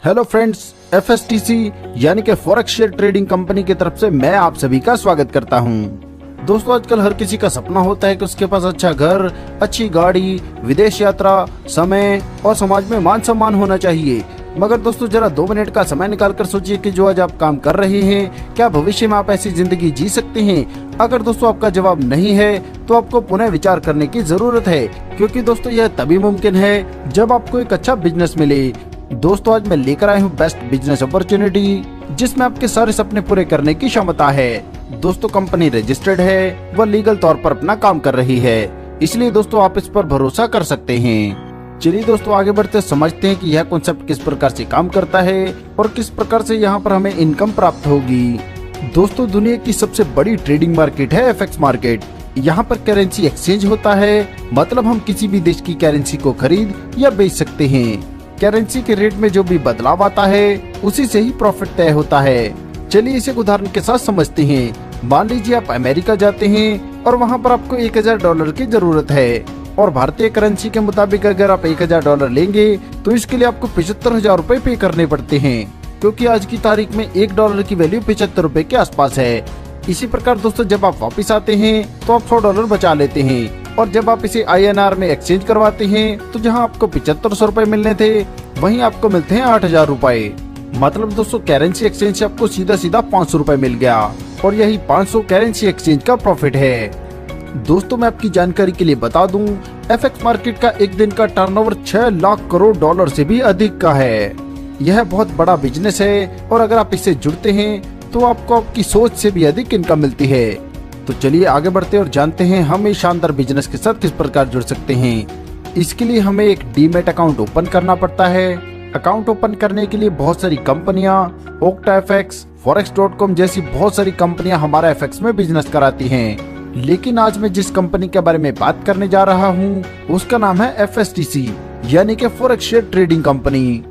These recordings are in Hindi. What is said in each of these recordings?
हेलो फ्रेंड्स, FSTC यानी कि फॉरेक्स शेयर ट्रेडिंग कंपनी की तरफ से मैं आप सभी का स्वागत करता हूं। दोस्तों, आजकल हर किसी का सपना होता है कि उसके पास अच्छा घर, अच्छी गाड़ी, विदेश यात्रा, समय और समाज में मान सम्मान होना चाहिए। मगर दोस्तों, जरा 2 मिनट का समय निकालकर सोचिए कि जो आज आप काम कर रहे हैं, क्या भविष्य में आप ऐसी जिंदगी जी सकते हैं? अगर दोस्तों आपका जवाब नहीं है तो आपको पुनः विचार करने की जरूरत है, क्योंकि दोस्तों यह तभी मुमकिन है जब आपको एक अच्छा बिजनेस मिले। दोस्तों, आज मैं लेकर आया हूँ बेस्ट बिजनेस अपॉर्चुनिटी, जिसमें आपके सारे सपने पूरे करने की क्षमता है। दोस्तों, कंपनी रजिस्टर्ड है, वह लीगल तौर पर अपना काम कर रही है, इसलिए दोस्तों आप इस पर भरोसा कर सकते हैं। चलिए दोस्तों, आगे बढ़ते समझते हैं कि यह कॉन्सेप्ट किस प्रकार से काम करता है और किस प्रकार से यहाँ पर हमें इनकम प्राप्त होगी। दोस्तों, दुनिया की सबसे बड़ी ट्रेडिंग मार्केट है FX मार्केट। यहाँ पर करेंसी एक्सचेंज होता है, मतलब हम किसी भी देश की करेंसी को खरीद या बेच सकते हैं। करेंसी के रेट में जो भी बदलाव आता है उसी से ही प्रॉफिट तय होता है। चलिए इसे एक उदाहरण के साथ समझते हैं। मान लीजिए आप अमेरिका जाते हैं और वहाँ पर आपको $1000 की जरूरत है, और भारतीय करेंसी के मुताबिक अगर आप $1000 लेंगे तो इसके लिए आपको 75,000 रुपए पे करने पड़ते हैं, क्योंकि आज की तारीख में $1 की वैल्यू 75 रुपए के आसपास है। इसी प्रकार दोस्तों, जब आप वापिस आते हैं तो आप $100 बचा लेते हैं, और जब आप इसे INR में एक्सचेंज करवाते हैं तो जहां आपको 7500 रुपए मिलने थे, वहीं आपको मिलते हैं 8000 रुपए। मतलब दोस्तों, करेंसी एक्सचेंज से आपको सीधा सीधा 500 रुपए मिल गया, और यही 500 करेंसी एक्सचेंज का प्रॉफिट है। दोस्तों, मैं आपकी जानकारी के लिए बता दूं, FX मार्केट का एक दिन का टर्नओवर 6 लाख करोड़ डॉलर से भी अधिक का है। यह बहुत बड़ा बिजनेस है, और अगर आप इससे जुड़ते हैं तो आपको आपकी सोच से भी अधिक इनकम मिलती है। तो चलिए आगे बढ़ते और जानते हैं हम इस शानदार बिजनेस के साथ किस प्रकार जुड़ सकते हैं। इसके लिए हमें एक डीमैट अकाउंट ओपन करना पड़ता है। अकाउंट ओपन करने के लिए बहुत सारी कंपनियां, OctaFX, Forex.com जैसी बहुत सारी कंपनियां हमारा FX में बिजनेस कराती हैं। लेकिन आज मैं जिस कंपनी के बारे में बात करने जा रहा हूं, उसका नाम है FSTC यानी कि फॉरेक्स शेयर ट्रेडिंग कंपनी।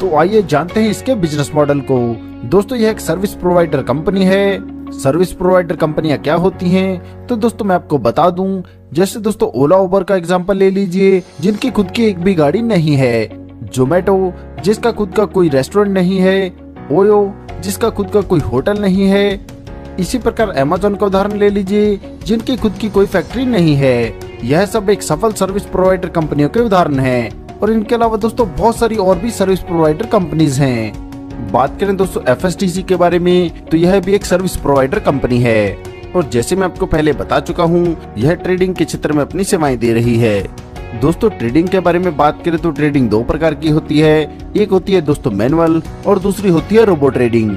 तो आइए जानते हैं इसके बिजनेस मॉडल को। दोस्तों, यह एक सर्विस प्रोवाइडर कंपनी है। सर्विस प्रोवाइडर कंपनियां क्या होती हैं? तो दोस्तों मैं आपको बता दूं, जैसे दोस्तों ओला उबर का एग्जांपल ले लीजिए, जिनकी खुद की एक भी गाड़ी नहीं है। जोमेटो, जिसका खुद का कोई रेस्टोरेंट नहीं है। ओयो, जिसका खुद का कोई होटल नहीं है। इसी प्रकार अमेज़न का उदाहरण ले लीजिए, जिनकी खुद की कोई फैक्ट्री नहीं है। यह सब एक सफल सर्विस प्रोवाइडर कंपनियों के उदाहरण हैं। और इनके अलावा दोस्तों बहुत सारी और भी सर्विस प्रोवाइडर कंपनीज हैं। बात करें दोस्तों FSTC के बारे में, तो यह भी एक सर्विस प्रोवाइडर कंपनी है, और जैसे मैं आपको पहले बता चुका हूँ, यह ट्रेडिंग के क्षेत्र में अपनी सेवाएं दे रही है। दोस्तों, ट्रेडिंग के बारे में बात करें तो ट्रेडिंग 2 प्रकार की होती है। एक होती है दोस्तों मैनुअल, और दूसरी होती है रोबो ट्रेडिंग।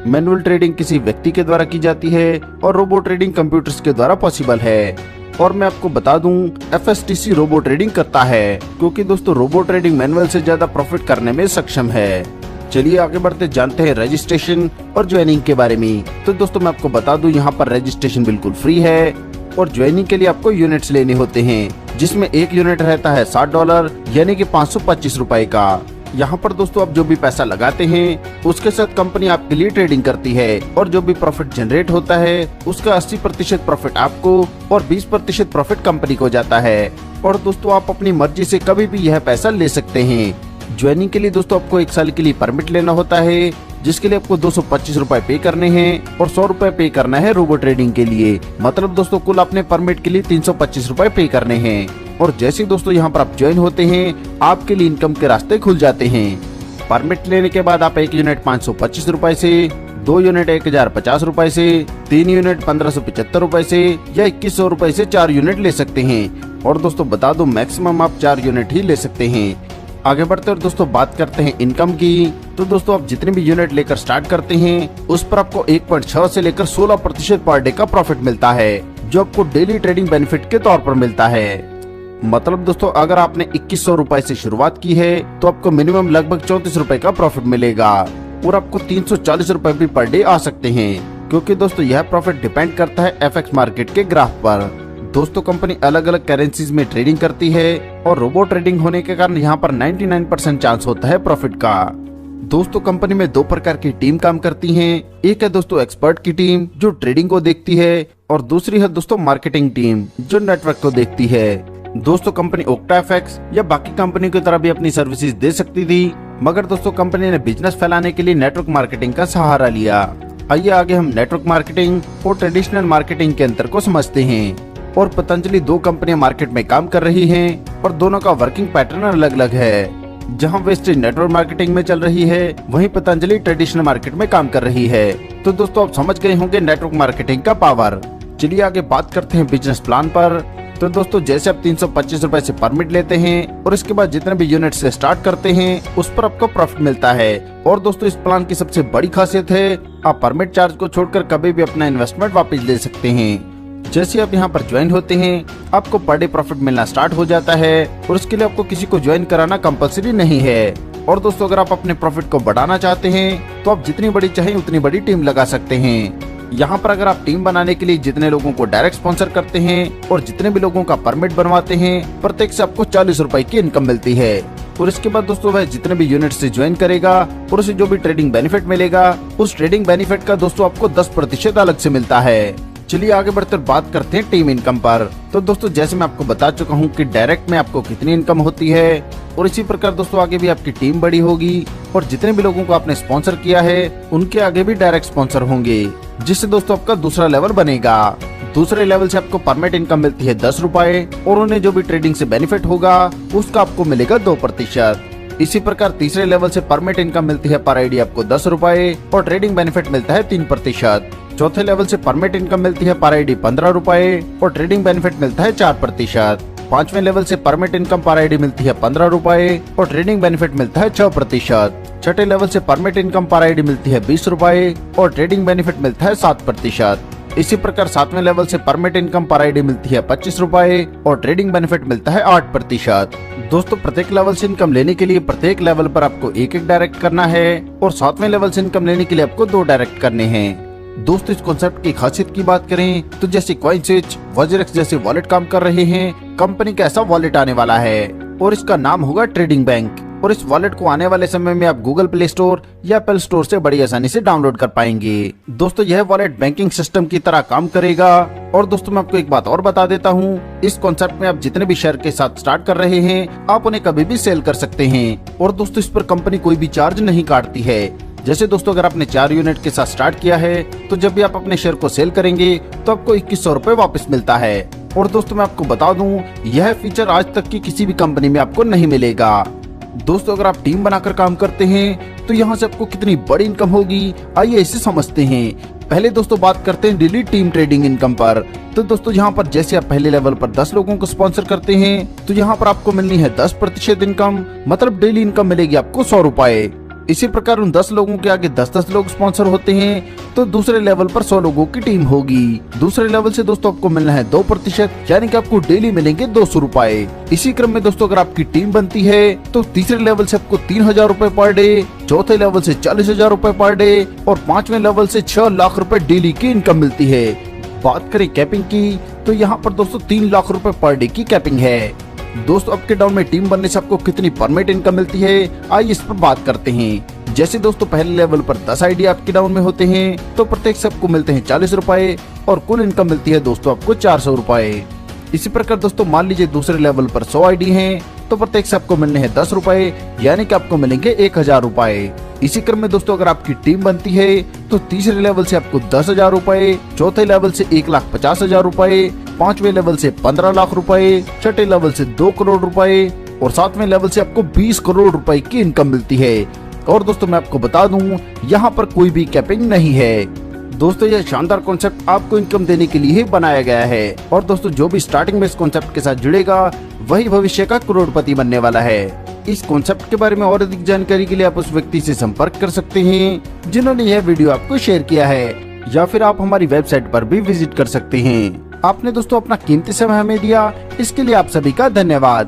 मैनुअल ट्रेडिंग किसी व्यक्ति के द्वारा की जाती है, और रोबो ट्रेडिंग कंप्यूटर्स के द्वारा पॉसिबल है। और मैं आपको बता दूं, FSTC रोबो ट्रेडिंग करता है, क्योंकि दोस्तों रोबो ट्रेडिंग मैनुअल से ज्यादा प्रॉफिट करने में सक्षम है। चलिए आगे बढ़ते जानते हैं रजिस्ट्रेशन और ज्वाइनिंग के बारे में। तो दोस्तों मैं आपको बता दूं, यहाँ पर रजिस्ट्रेशन बिल्कुल फ्री है, और ज्वाइनिंग के लिए आपको यूनिट्स लेने होते हैं, जिसमें एक यूनिट रहता है $60 यानी कि 525 रुपए का। यहाँ पर दोस्तों आप जो भी पैसा लगाते हैं उसके साथ कंपनी आपके लिए ट्रेडिंग करती है, और जो भी प्रॉफिट जनरेट होता है उसका 80% प्रॉफिट आपको और 20% प्रॉफिट कंपनी को जाता है। और दोस्तों आप अपनी मर्जी से कभी भी यह पैसा ले सकते हैं। ज्वाइनिंग के लिए दोस्तों आपको 1 साल के लिए परमिट लेना होता है, जिसके लिए आपको 225 रुपए पे करने हैं, और 100 रुपए पे करना है रोबो ट्रेडिंग के लिए। मतलब दोस्तों कुल अपने परमिट के लिए 325 रुपए पे करने हैं। और जैसे दोस्तों यहाँ पर आप ज्वाइन होते हैं, आपके लिए इनकम के रास्ते खुल जाते हैं। परमिट लेने के बाद आप 1 यूनिट 525 रुपए से, 2 यूनिट 1050 रुपए से, 3 यूनिट 1575 रुपए से, या 2100 रुपए से 4 यूनिट ले सकते हैं। और दोस्तों बता दो, मैक्सिमम आप 4 यूनिट ही ले सकते हैं। आगे बढ़ते और दोस्तों बात करते हैं इनकम की। तो दोस्तों आप जितने भी यूनिट लेकर स्टार्ट करते हैं, उस पर आपको 1.6 से लेकर 16% पर डे का प्रॉफिट मिलता है, जो आपको डेली ट्रेडिंग बेनिफिट के तौर पर मिलता है। मतलब दोस्तों अगर आपने 2100 रुपए से शुरुआत की है, तो आपको मिनिमम लगभग 34 रुपए का प्रॉफिट मिलेगा, और आपको 340 रुपए भी पर डे आ सकते हैं, क्योंकि दोस्तों यह प्रॉफिट डिपेंड करता है FX मार्केट के ग्राफ पर। दोस्तों कंपनी अलग अलग करेंसीज में ट्रेडिंग करती है, और रोबो ट्रेडिंग होने के कारण यहाँ पर 99% चांस होता है प्रॉफिट का। दोस्तों कंपनी में 2 प्रकार की टीम काम करती हैं। एक है दोस्तों एक्सपर्ट की टीम, जो ट्रेडिंग को देखती है, और दूसरी है दोस्तों मार्केटिंग टीम, जो नेटवर्क को देखती है। दोस्तों कंपनी OctaFX या बाकी कंपनी की तरह भी अपनी सर्विसेज दे सकती थी, मगर दोस्तों कंपनी ने बिजनेस फैलाने के लिए नेटवर्क मार्केटिंग का सहारा लिया। आइए आगे हम नेटवर्क मार्केटिंग और ट्रेडिशनल मार्केटिंग के अंतर को समझते हैं। और पतंजलि दो कंपनियां मार्केट में काम कर रही हैं और दोनों का वर्किंग पैटर्न अलग अलग है। जहां वेस्टेज नेटवर्क मार्केटिंग में चल रही है, वहीं पतंजलि ट्रेडिशनल मार्केट में काम कर रही है। तो दोस्तों आप समझ गए होंगे नेटवर्क मार्केटिंग का पावर। चलिए आगे बात करते हैं बिजनेस प्लान पर। तो दोस्तों जैसे आप 325 रुपए से परमिट लेते हैं और इसके बाद जितने भी यूनिट से स्टार्ट करते हैं उस पर आपको प्रॉफिट मिलता है। और दोस्तों इस प्लान की सबसे बड़ी खासियत है, आप परमिट चार्ज को छोड़कर कभी भी अपना इन्वेस्टमेंट वापस ले सकते हैं। जैसे आप यहाँ पर ज्वाइन होते हैं, आपको पर डे प्रॉफिट मिलना स्टार्ट हो जाता है और उसके लिए आपको किसी को ज्वाइन कराना कंपलसरी नहीं है। और दोस्तों अगर आप अपने प्रॉफिट को बढ़ाना चाहते हैं तो आप जितनी बड़ी चाहें उतनी बड़ी टीम लगा सकते हैं। यहाँ पर अगर आप टीम बनाने के लिए जितने लोगों को डायरेक्ट स्पॉन्सर करते हैं और जितने भी लोगों का परमिट बनवाते हैं, प्रत्येक से आपको 40 रुपए की इनकम मिलती है। और इसके बाद दोस्तों वह जितने भी यूनिट से ज्वाइन करेगा और उसे जो भी ट्रेडिंग बेनिफिट मिलेगा, उस ट्रेडिंग बेनिफिट का दोस्तों आपको 10% अलग से मिलता है। चलिए आगे बढ़कर बात करते हैं टीम इनकम पर। तो दोस्तों जैसे मैं आपको बता चुका हूँ कि डायरेक्ट में आपको कितनी इनकम होती है, और इसी प्रकार दोस्तों आगे भी आपकी टीम बड़ी होगी और जितने भी लोगों को आपने स्पॉन्सर किया है उनके आगे भी डायरेक्ट स्पॉन्सर होंगे, जिससे दोस्तों आपका दूसरा लेवल बनेगा। दूसरे लेवल से आपको परमिट इनकम मिलती है 10 रुपए और उन्हें जो भी ट्रेडिंग से बेनिफिट होगा उसका आपको मिलेगा 2%। इसी प्रकार तीसरे लेवल से परमिट इनकम मिलती है पर आईडी आपको 10 रुपए और ट्रेडिंग बेनिफिट मिलता है 3%। चौथे लेवल से परमिट इनकम मिलती है पर आईडी 15 रुपए और ट्रेडिंग बेनिफिट मिलता है 4%। पांचवें लेवल से परमिट इनकम पर आईडी मिलती है 15 रुपए और ट्रेडिंग बेनिफिट मिलता है 6%। छठे लेवल से परमिट इनकम पर आईडी मिलती है 20 रुपए और ट्रेडिंग बेनिफिट मिलता है 7%। इसी प्रकार सातवें लेवल से परमिट इनकम पर आईडी मिलती है 25 रुपए और ट्रेडिंग बेनिफिट मिलता है 8%। दोस्तों प्रत्येक लेवल से इनकम लेने के लिए प्रत्येक लेवल पर आपको एक डायरेक्ट करना है और सातवें लेवल से इनकम लेने के लिए आपको 2 डायरेक्ट करने हैं। दोस्तों इस कॉन्सेप्ट की खासियत की बात करें तो जैसे कॉइनस्विच, वज्रेक्स जैसे वॉलेट काम कर रहे हैं, कंपनी का ऐसा वॉलेट आने वाला है और इसका नाम होगा ट्रेडिंग बैंक। और इस वॉलेट को आने वाले समय में आप गूगल प्ले स्टोर या एप्पल स्टोर से बड़ी आसानी से डाउनलोड कर पाएंगे। दोस्तों यह वॉलेट बैंकिंग सिस्टम की तरह काम करेगा। और दोस्तों मैं आपको एक बात और बता देता हूँ, इस कॉन्सेप्ट में आप जितने भी शेयर के साथ स्टार्ट कर रहे हैं आप उन्हें कभी भी सेल कर सकते हैं। और दोस्तों इस पर कंपनी कोई भी चार्ज नहीं काटती है। जैसे दोस्तों अगर आपने 4 यूनिट के साथ स्टार्ट किया है तो जब भी आप अपने शेयर को सेल करेंगे तो आपको 2100 रुपए वापस मिलता है। और दोस्तों मैं आपको बता दूं, यह फीचर आज तक की किसी भी कंपनी में आपको नहीं मिलेगा। दोस्तों अगर आप टीम बनाकर काम करते हैं तो यहाँ से आपको कितनी बड़ी इनकम होगी, आइए इसे समझते हैं। पहले दोस्तों बात करते हैं डेली टीम ट्रेडिंग इनकम पर। तो दोस्तों यहाँ पर जैसे आप पहले लेवल पर 10 लोगों को स्पॉन्सर करते हैं तो यहाँ पर आपको मिलनी है 10% इनकम, मतलब डेली इनकम मिलेगी आपको 100 रुपए। इसी प्रकार उन 10 लोगों के आगे 10-10 लोग स्पॉन्सर होते हैं तो दूसरे लेवल पर 100 लोगों की टीम होगी। दूसरे लेवल से दोस्तों आपको मिलना है 2%, यानी कि आपको डेली मिलेंगे 200 रुपए। इसी क्रम में दोस्तों अगर आपकी टीम बनती है तो तीसरे लेवल से आपको 3000 रुपए पर डे, चौथे लेवल से 40,000 रुपए पर डे और पांचवें लेवल से 6 लाख रुपए डेली की इनकम मिलती है। बात करें कैपिंग की तो यहाँ पर दोस्तों 3 लाख रुपए पर डे की कैपिंग है। दोस्तों अप के डाउन में टीम बनने से आपको कितनी परमिट इनकम मिलती है, आइए इस पर बात करते हैं। जैसे दोस्तों पहले लेवल पर 10 आईडी आपके डाउन में होते हैं तो प्रत्येक से आपको मिलते हैं 40 रुपए और कुल इनकम मिलती है दोस्तों आपको 400 रुपए। इसी प्रकार दोस्तों मान लीजिए दूसरे लेवल पर 100 आईडी हैं तो प्रत्येक से आपको मिलने हैं 10 रुपए, यानी कि आपको मिलेंगे 1000 रुपए। इसी क्रम में दोस्तों अगर आपकी टीम बनती है तो तीसरे लेवल से आपको 10,000 रुपए, चौथे लेवल से 1,50,000 रुपए, पांचवें लेवल से 15 लाख रुपए, छठे लेवल से 2 करोड़ रुपए और सातवें लेवल से आपको 20 करोड़ रुपए की इनकम मिलती है। और दोस्तों मैं आपको बता दूं, यहाँ पर कोई भी कैपिंग नहीं है। दोस्तों यह शानदार कॉन्सेप्ट आपको इनकम देने के लिए ही बनाया गया है। और दोस्तों जो भी स्टार्टिंग में इस कॉन्सेप्ट के साथ जुड़ेगा वही भविष्य का करोड़पति बनने वाला है। इस कॉन्सेप्ट के बारे में और अधिक जानकारी के लिए आप उस व्यक्ति से संपर्क कर सकते हैं जिन्होंने यह वीडियो आपको शेयर किया है, या फिर आप हमारी वेबसाइट पर भी विजिट कर सकते हैं। आपने दोस्तों अपना कीमती समय हमें दिया, इसके लिए आप सभी का धन्यवाद।